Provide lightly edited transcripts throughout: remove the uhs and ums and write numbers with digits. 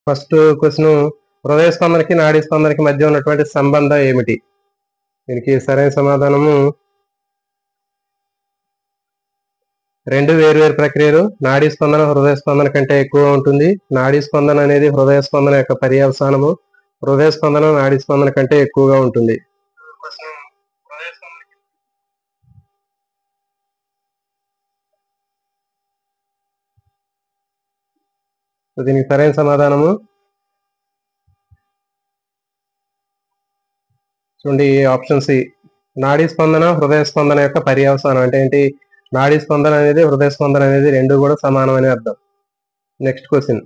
First question, హృదయ స్పందనకి నాడీ స్పందనకి మధ్య ఉన్నటువంటి సంబంధం ఏమిటి? దీనికి సరైన సమాధానము రెండు వేర్వేరు ప్రక్రియలు. నాడీ స్పందన హృదయ స్పందన కంటే ఎక్కువగా ఉంటుంది. నాడీ స్పందన అనేది హృదయ స్పందన యొక్క పర్యవసానము. హృదయ స్పందన నాడీ స్పందన కంటే ఎక్కువగా ఉంటుంది. దీనికి సరైన సమాధానము చూడండి, ఆప్షన్ సి. నాడీ స్పందన హృదయ స్పందన యొక్క పర్యవసానం. అంటే ఏంటి? నాడీ స్పందన అనేది హృదయ స్పందన అనేది రెండు కూడా సమానమని అర్థం. నెక్స్ట్ క్వశ్చన్,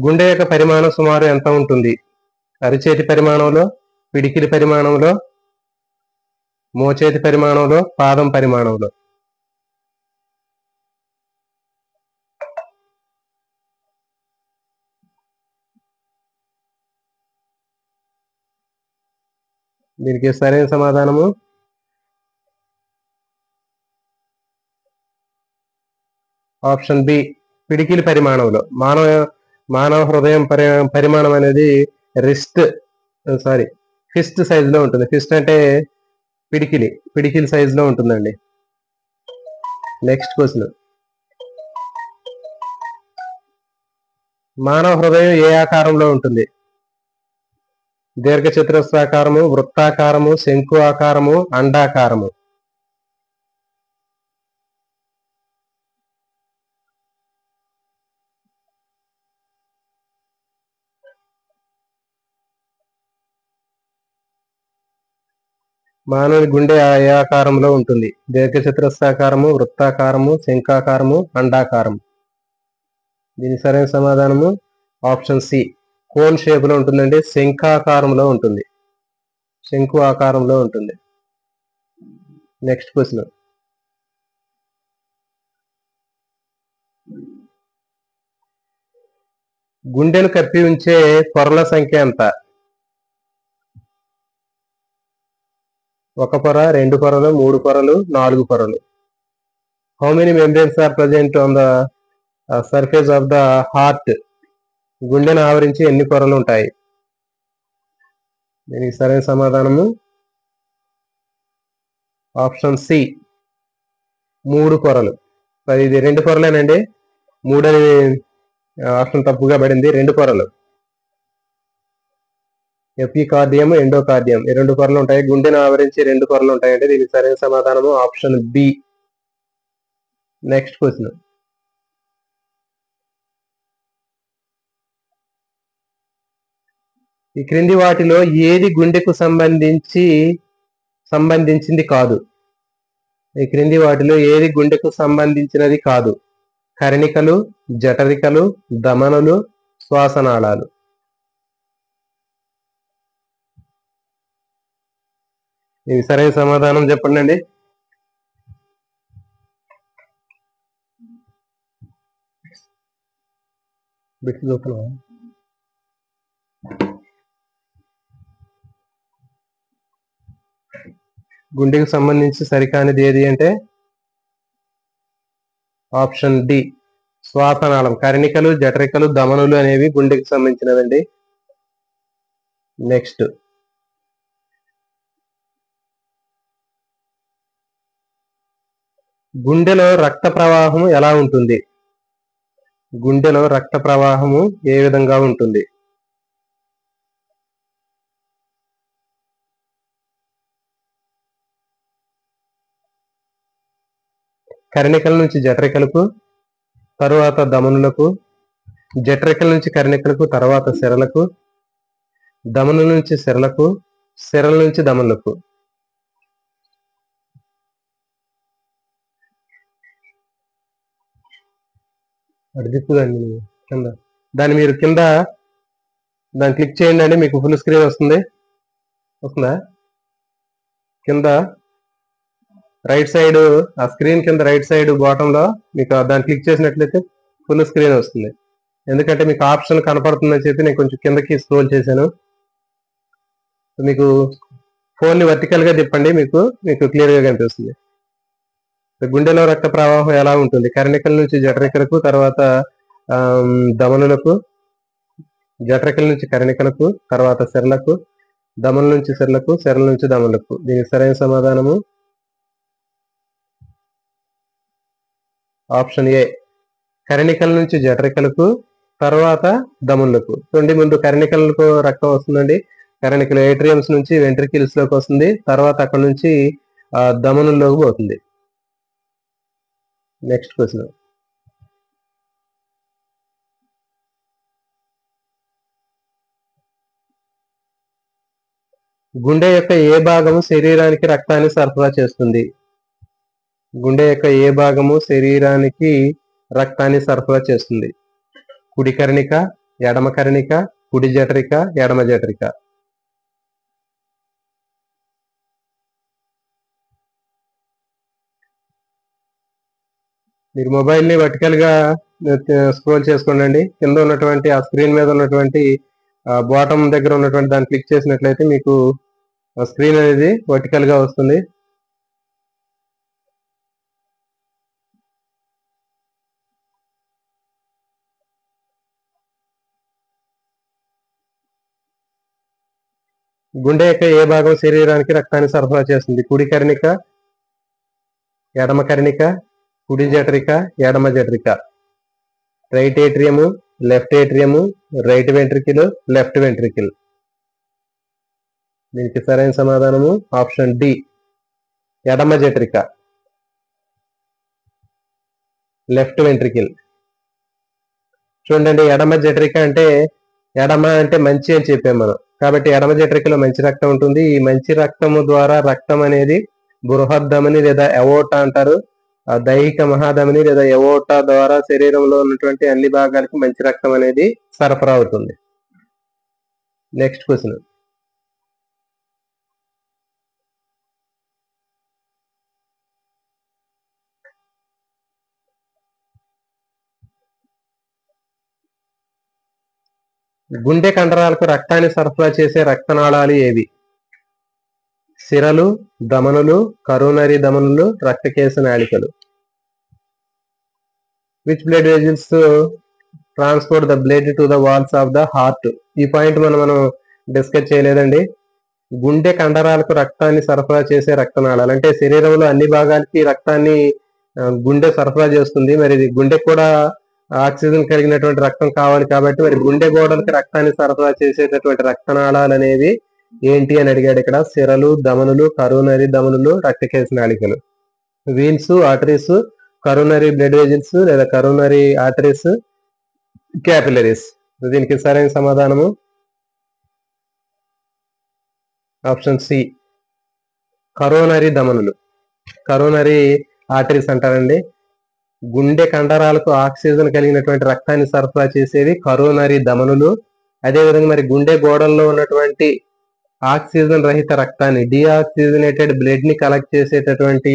గుండె యొక్క పరిమాణం సుమారు ఎంత ఉంటుంది? అరిచేతి పరిమాణంలో, పిడికిలి పరిమాణంలో, మోచేతి పరిమాణంలో, పాదం పరిమాణంలో. దీనికి సరైన సమాధానము ఆప్షన్ బి, పిడికిలి పరిమాణంలో. మానవ హృదయం పరిమాణం అనేది ఫిస్ట్ సైజ్ లో ఉంటుంది. ఫిస్ట్ అంటే పిడికిలి సైజ్ లో ఉంటుందండి. నెక్స్ట్ క్వశ్చన్, మానవ హృదయం ఏ ఆకారంలో ఉంటుంది? దీర్ఘ చతురస్రాకారము, వృత్తాకారము, శంకు ఆకారము, అండాకారము. మానవుని గుండె ఏ ఆకారంలో ఉంటుంది? దీర్ఘ చతురస్రాకారము, వృత్తాకారము, శంఖాకారము, అండాకారము. దీని సరైన సమాధానము ఆప్షన్ సి, కోన్ షేప్ లో ఉంటుందండి. శంఖాకారంలో ఉంటుంది. శంకు ఆకారంలో ఉంటుంది. నెక్స్ట్ క్వశ్చన్, గుండెను కప్పి ఉంచే పొరల సంఖ్య ఎంత? ఒక పొర, రెండు పొరలు, మూడు పొరలు, నాలుగు పొరలు. How many membranes are present on the surface of the heart? గుండెను ఆవరించి ఎన్ని పొరలు ఉంటాయి? దీనికి సరైన సమాధానము ఆప్షన్ సి, మూడు పొరలు. ఇది రెండు పొరలేనండి. మూడని ఆప్షన్ తప్పుగా పడింది. రెండు పొరలు, ఎపికార్డియం, ఎండోకార్డియం, ఈ రెండు పొరలు ఉంటాయి. గుండెను ఆవరించి రెండు పొరలు ఉంటాయండి. దీనికి సరైన సమాధానము ఆప్షన్ బి. నెక్స్ట్ క్వశ్చన్, ఈ క్రింది వాటిలో ఏది గుండెకు సంబంధించింది కాదు? ఈ క్రింది వాటిలో ఏది గుండెకు సంబంధించినది కాదు? కర్ణికలు, జఠరికలు, ధమనులు, శ్వాసనాళాలు. ఇది సరైన సమాధానం చెప్పండి. గుండెకు సంబంధించి సరికానిది ఏది అంటే ఆప్షన్ డి, శ్వాసనాళం. కర్ణికలు, జఠరికలు, ధమనులు అనేవి గుండెకు సంబంధించినదండి. నెక్స్ట్, గుండెలో రక్త ప్రవాహము ఎలా ఉంటుంది? గుండెలో రక్త ప్రవాహము ఏ విధంగా ఉంటుంది? కర్ణికల నుంచి జఠరికలకు, తరువాత ధమనులకు, జఠరికల నుంచి కర్ణికలకు, తర్వాత సిరలకు, ధమనుల నుంచి సిరలకు, సిరల నుంచి ధమనులకు. అడిగిపోదండి కింద. దాన్ని మీరు కింద దాన్ని క్లిక్ చేయండి అండి, మీకు ఫుల్ స్క్రీన్ వస్తుందా? కింద రైట్ సైడ్, ఆ స్క్రీన్ కింద రైట్ సైడ్ బాటమ్ లో మీకు దాన్ని క్లిక్ చేసినట్లయితే ఫుల్ స్క్రీన్ వస్తుంది. ఎందుకంటే మీకు ఆప్షన్ కనపడుతుందని చెప్పి నేను కొంచెం కిందకి స్క్రోల్ చేశాను. మీకు ఫోన్ ని వర్టికల్ గా తిప్పండి, మీకు క్లియర్ గా కనిపిస్తుంది. గుండెలో రక్త ప్రవాహం ఎలా ఉంటుంది? కర్ణికల నుంచి జఠరికలకు, తర్వాత దమనులకు, జఠరికల నుంచి కర్ణికలకు, తర్వాత సిరలకు, దమనుల నుంచి సిరలకు, సిరల నుంచి దమనులకు. దీనికి సరైన సమాధానము ఆప్షన్ ఏ, కర్ణికల నుంచి జఠరికలకు, తర్వాత దమనులకు. చూడండి, ముందు కర్ణికలకు రక్తం వస్తుందండి. కర్ణికల ఏట్రియమ్స్ నుంచి వెంట్రికిల్స్ లోకి వస్తుంది, తర్వాత అక్కడ నుంచి దమనుల్లోకి పోతుంది. Next question. గుండె యొక్క ఏ భాగము శరీరానికి రక్తాన్ని సరఫరా చేస్తుంది? గుండె యొక్క ఏ భాగము శరీరానికి రక్తాన్ని సరఫరా చేస్తుంది? కుడి కర్ణిక, ఎడమ కర్ణిక, కుడి జఠరిక, ఎడమ జఠరిక. మీరు మొబైల్ని వర్టికల్ గా స్క్రోల్ చేసుకోండి. కింద ఉన్నటువంటి ఆ స్క్రీన్ మీద ఉన్నటువంటి బాటమ్ దగ్గర ఉన్నటువంటి దాన్ని క్లిక్ చేసినట్లయితే మీకు స్క్రీన్ అనేది వర్టికల్ గా వస్తుంది. గుండె యొక్క ఏ భాగం శరీరానికి రక్తాన్ని సరఫరా చేస్తుంది? కుడి కర్ణిక, ఎడమ కర్ణిక, కుడి జఠరిక, ఎడమ జఠరిక. Right atrium, left atrium, right ventricle, left ventricle. దీనికి సరైన సమాధానము ఆప్షన్ డి, ఎడమ జఠరిక, లెఫ్ట్ వెంట్రికిల్. చూడండి, ఎడమ జఠరిక అంటే ఎడమ అంటే మంచి అని చెప్పాం మనం. కాబట్టి ఎడమ జఠరికలో మంచి రక్తం ఉంటుంది. ఈ మంచి రక్తము ద్వారా రక్తం అనేది బృహద్దమని లేదా ఎవోటా అంటారు, దైహిక మహాధమని లేదా ఎవోటా ద్వారా శరీరంలో ఉన్నటువంటి అన్ని భాగాలకి మంచి రక్తం అనేది సరఫరా అవుతుంది. Next question. గుండె కండరాలకు రక్తాన్ని సరఫరా చేసే రక్తనాళాలు ఏవి? సిరలు, దమనులు, కరోనరీ దమనులు, రక్తకేశ నాళికలు. Which blood vessels transport the blood to the walls of the heart? ఈ పాయింట్ మనం డిస్కస్ చేయలేదండి. గుండె కండరాలకు రక్తాన్ని సరఫరా చేసే రక్తనాళాలు అంటే శరీరంలో అన్ని భాగాలకి రక్తాన్ని గుండె సరఫరా చేస్తుంది. మరి గుండెకు కూడా ఆక్సిజన్ కలిగినటువంటి రక్తం కావాలి. కాబట్టి మరి గుండె గోడలకు రక్తాన్ని సరఫరా చేసేటటువంటి రక్తనాళాలు అనేవి ఏంటి అని అడిగాడు ఇక్కడ. సిరలు, దమనులు, కరోనరీ దమనులు, రక్తకేశ నాళికలు. Veins, arteries, coronary blood vessels లేదా కరోనరీ ఆర్టరీస్, క్యాపిలరీస్. దీనికి సరైన సమాధానము ఆప్షన్ సి, కరోనరీ దమనులు. కరోనరీ ఆర్టరీస్ అంటారండి. గుండె కండరాలకు ఆక్సిజన్ కలిగినటువంటి రక్తాన్ని సరఫరా చేసేవి కరోనరీ దమనులు. అదేవిధంగా మరి గుండె గోడల్లో ఉన్నటువంటి ఆక్సిజన్ రహిత రక్తాన్ని, డిఆక్సిజనేటెడ్ బ్లడ్ ని కలెక్ట్ చేసేటటువంటి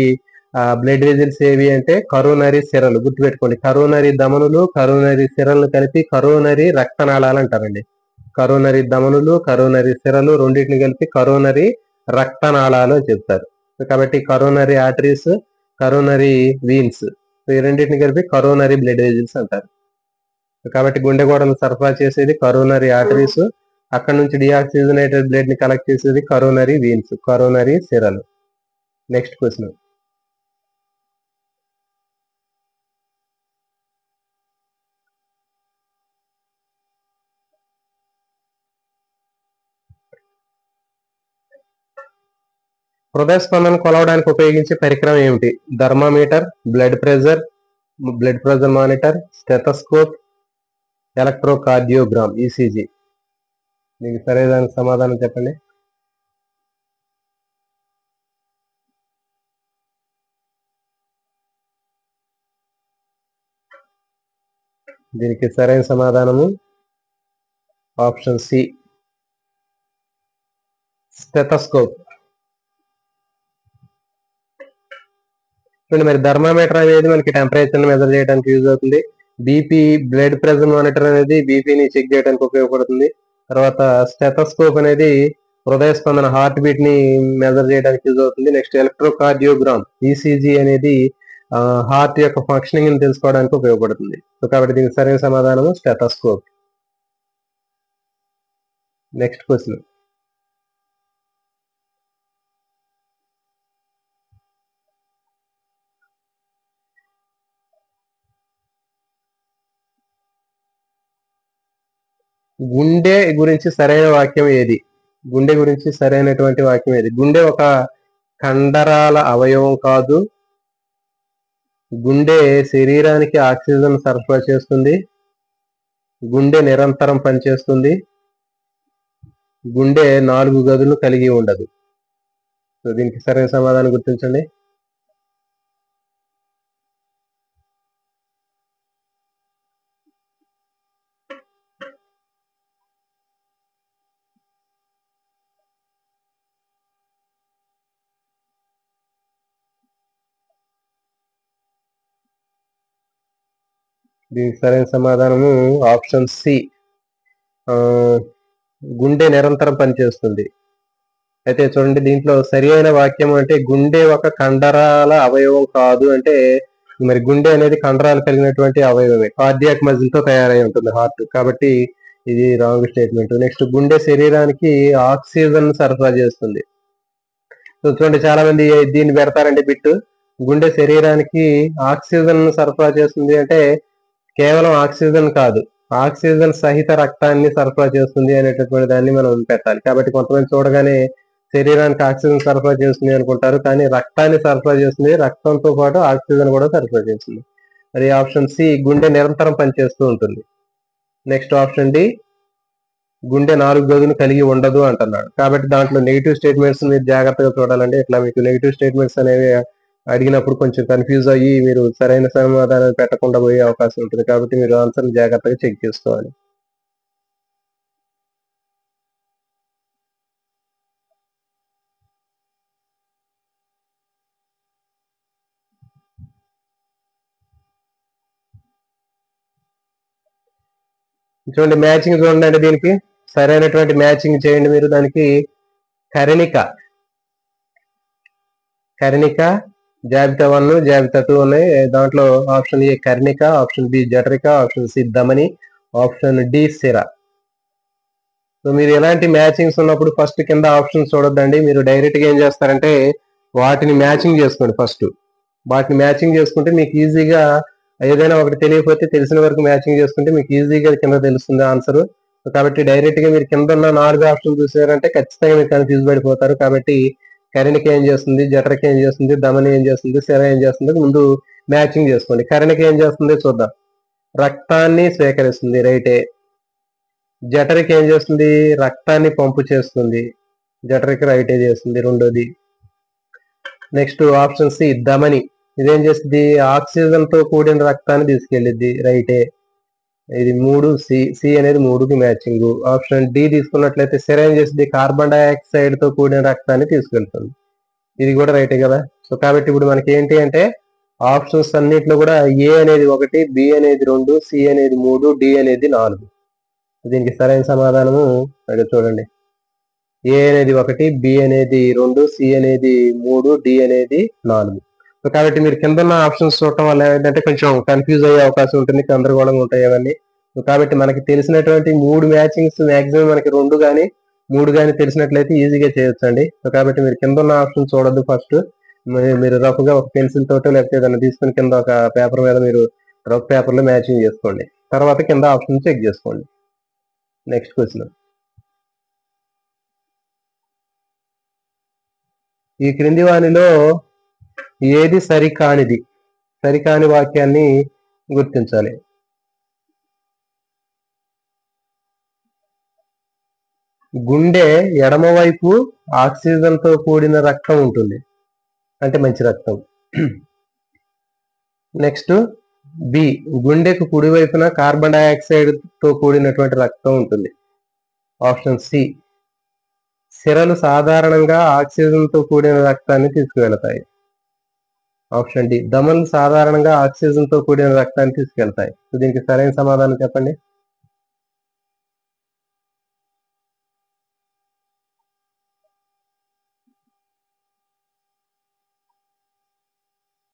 బ్లడ్ వెజల్స్ ఏవి అంటే కరోనరీ సిరలు. గుర్తుపెట్టుకోండి, కరోనరీ దమనులు, కరోనరీ సిరలను కలిపి కరోనరీ రక్తనాళాలు అంటారండి. కరోనరీ దమనులు, కరోనరీ సిరలు రెండింటిని కలిపి కరోనరీ రక్తనాళాలు అని చెప్తారు. కాబట్టి కరోనరీ ఆర్టరీస్, కరోనరీ వీన్స్, ఈ రెండింటిని కలిపి కరోనరీ బ్లడ్ వెజల్స్ అంటారు. కాబట్టి గుండె గోడను సరఫరా చేసేది కరోనరీ ఆర్టరీస్, అక్కడ నుంచి డిఆక్సిజనేటెడ్ బ్లడ్ ని కలెక్ట్ చేసేది కరోనరీ వీన్స్, కరోనరీ సిరలు. Next question. హృదయ స్పందన కొలవడానికి ఉపయోగించే పరికరం ఏమిటి? Thermometer, blood pressure monitor, stethoscope, electrocardiogram, ECG. మీకు సరైన సమాధానం చెప్పండి. దీనికి సరైన సమాధానము ఆప్షన్ సి, స్టెథోస్కోప్. చూడండి, మరి థర్మామీటర్ అనేది మనకి టెంపరేచర్ మెజర్ చేయడానికి యూజ్ అవుతుంది. బీపీ, బ్లడ్ ప్రెషర్ మానిటర్ అనేది బీపీని చెక్ చేయడానికి ఉపయోగపడుతుంది. తర్వాత స్టెథోస్కోప్ అనేది హృదయ స్పందన, హార్ట్ బీట్ ని మెజర్ చేయడానికి యూజ్ అవుతుంది. నెక్స్ట్ ఎలక్ట్రోకార్డియోగ్రామ్, ఈసీజీ అనేది హార్ట్ యొక్క ఫంక్షనింగ్ ని తెలుసుకోవడానికి ఉపయోగపడుతుంది. సో కాబట్టి దీనికి సరైన సమాధానం స్టెథోస్కోప్. Next question. గుండె గురించి సరైన వాక్యం ఏది? గుండె గురించి సరైనటువంటి వాక్యం ఏది? గుండె ఒక కండరాల అవయవం కాదు. గుండె శరీరానికి ఆక్సిజన్ సరఫరా చేస్తుంది. గుండె నిరంతరం పనిచేస్తుంది. గుండె 4 గదులు కలిగి ఉండదు. సో దీనికి సరైన సమాధానం గుర్తించండి. దీనికి సరైన సమాధానము ఆప్షన్ సి. గుండె నిరంతరం పనిచేస్తుంది. అయితే చూడండి, దీంట్లో సరి అయిన వాక్యం అంటే గుండె ఒక కండరాల అవయవం కాదు అంటే, మరి గుండె అనేది కండరాలు కలిగినటువంటి అవయవమే. కార్డియాక్ మజిల్ తో తయారై ఉంటుంది హార్ట్. కాబట్టి ఇది రాంగ్ స్టేట్మెంట్. నెక్స్ట్, గుండె శరీరానికి ఆక్సిజన్ సరఫరా చేస్తుంది. సో చూడండి, చాలా మంది దీన్ని పెడతారండి బిట్టు. గుండె శరీరానికి ఆక్సిజన్ సరఫరా చేస్తుంది అంటే కేవలం ఆక్సిజన్ కాదు, ఆక్సిజన్ సహిత రక్తాన్ని సరఫరా చేస్తుంది అనేటటువంటి దాన్ని మనం పెట్టాలి. కాబట్టి కొంతమంది చూడగానే శరీరానికి ఆక్సిజన్ సరఫరా చేస్తుంది అనుకుంటారు, కానీ రక్తాన్ని సరఫరా చేస్తుంది, రక్తంతో పాటు ఆక్సిజన్ కూడా సరఫరా చేస్తుంది. మరి ఆప్షన్ సి, గుండె నిరంతరం పనిచేస్తూ ఉంటుంది. నెక్స్ట్ ఆప్షన్ డి, గుండె 4 గదులు కలిగి ఉండదు అంటున్నాడు. కాబట్టి దాంట్లో నెగిటివ్ స్టేట్మెంట్స్ మీరు జాగ్రత్తగా చూడాలండి. ఇట్లా మీకు నెగిటివ్ స్టేట్మెంట్స్ అనేవి అడిగినప్పుడు కొంచెం కన్ఫ్యూజ్ అయ్యి మీరు సరైన సమాధానం పెట్టకుండా పోయే అవకాశం ఉంటుంది. కాబట్టి మీరు ఆన్సర్ జాగ్రత్తగా చెక్ చేసుకోవాలి. చూడండి, మ్యాచింగ్ చూడండి అండి. దీనికి సరైనటువంటి మ్యాచింగ్ చేయండి మీరు. దానికి కర్ణిక జాబితా 1, జాబితా 2 ఉన్నాయి. దాంట్లో ఆప్షన్ ఏ కర్ణిక, ఆప్షన్ బి జఠరిక, ఆప్షన్ సి ధమని, ఆప్షన్ డి సిర. సో మీరు ఎలాంటి మ్యాచింగ్స్ ఉన్నప్పుడు ఫస్ట్ కింద ఆప్షన్స్ చూడొద్దండి. మీరు డైరెక్ట్ గా ఏం చేస్తారంటే వాటిని మ్యాచింగ్ చేసుకోండి. ఫస్ట్ వాటిని మ్యాచింగ్ చేసుకుంటే మీకు ఈజీగా, ఏదైనా ఒకటి తెలియకపోతే తెలిసిన వరకు మ్యాచింగ్ చేసుకుంటే మీకు ఈజీగా కింద తెలుస్తుంది ఆన్సర్. కాబట్టి డైరెక్ట్ గా మీరు కింద ఉన్న 4 ఆప్షన్ చూసారంటే ఖచ్చితంగా మీరు కన్ఫ్యూజ్ పడిపోతారు. కాబట్టి కర్ణిక ఏం చేస్తుంది, జఠరిక ఏం చేస్తుంది, ధమని ఏం చేస్తుంది, సిర ఏం చేస్తుంది, ముందు మ్యాచింగ్ చేసుకోండి. కర్ణిక ఏం చేస్తుంది చూద్దాం. రక్తాన్ని స్వీకరిస్తుంది, రైటే. జఠరిక ఏం చేస్తుంది, రక్తాన్ని పంపు చేస్తుంది, జఠరిక రైటే చేస్తుంది, రెండోది. నెక్స్ట్ ఆప్షన్ సి ధమని, ఇదేం చేస్తుంది, ఆక్సిజన్ తో కూడిన రక్తాన్ని తీసుకెళ్ళిద్ది, రైటే. ఇది 3, సి అనేది 3కి మ్యాచింగ్. ఆప్షన్ డి తీసుకున్నట్లయితే సిర ఏం చేస్తుంది, కార్బన్ డైఆక్సైడ్ తో కూడిన రక్తాన్ని తీసుకెళ్తుంది, ఇది కూడా రైటే కదా. సో కాబట్టి ఇప్పుడు మనకి ఏంటి అంటే ఆప్షన్స్ అన్నిట్లో కూడా ఏ అనేది 1, బి అనేది 2, సి అనేది 3, డి అనేది 4. దీనికి సరైన సమాధానము అక్కడ చూడండి. ఏ అనేది 1, బి అనేది 2, సి అనేది 3, డి అనేది 4. సో కాబట్టి మీరు కింద ఉన్న ఆప్షన్స్ చూడటం వల్ల ఏంటంటే కొంచెం కన్ఫ్యూజ్ అయ్యే అవకాశం ఉంటుంది, గందరగోళంగా ఉంటాయి అవన్నీ. సో కాబట్టి మనకి తెలిసినటువంటి 3 మ్యాచింగ్స్ మాక్సిమం మనకి 2 కానీ 3 కానీ తెలిసినట్లయితే ఈజీగా చేయొచ్చండి. సో కాబట్టి మీరు కింద ఉన్న ఆప్షన్ చూడొద్దు. ఫస్ట్ మీరు రఫ్ గా ఒక పెన్సిల్ తోటో లేకపోతే ఏదైనా తీసుకుని కింద ఒక పేపర్ మీద మీరు రఫ్ పేపర్ లో మ్యాచింగ్ చేసుకోండి. తర్వాత కింద ఆప్షన్ చెక్ చేసుకోండి. Next question. ఈ క్రింది వానిలో ఏది సరికానిది? సరికాని వాక్యాన్ని గుర్తించాలి. గుండె ఎడమవైపు ఆక్సిజన్ తో కూడిన రక్తం ఉంటుంది అంటే మంచి రక్తం. నెక్స్ట్ బి, గుండెకు కుడివైపున కార్బన్ డైఆక్సైడ్ తో కూడినటువంటి రక్తం ఉంటుంది. ఆప్షన్ సి, సిరలు సాధారణంగా ఆక్సిజన్ తో కూడిన రక్తాన్ని తీసుకువెళతాయి. ఆప్షన్ డి, ధమనులు సాధారణంగా ఆక్సిజన్ తో కూడిన రక్తాన్ని తీసుకెళ్తాయి. సో దీనికి సరైన సమాధానం చెప్పండి.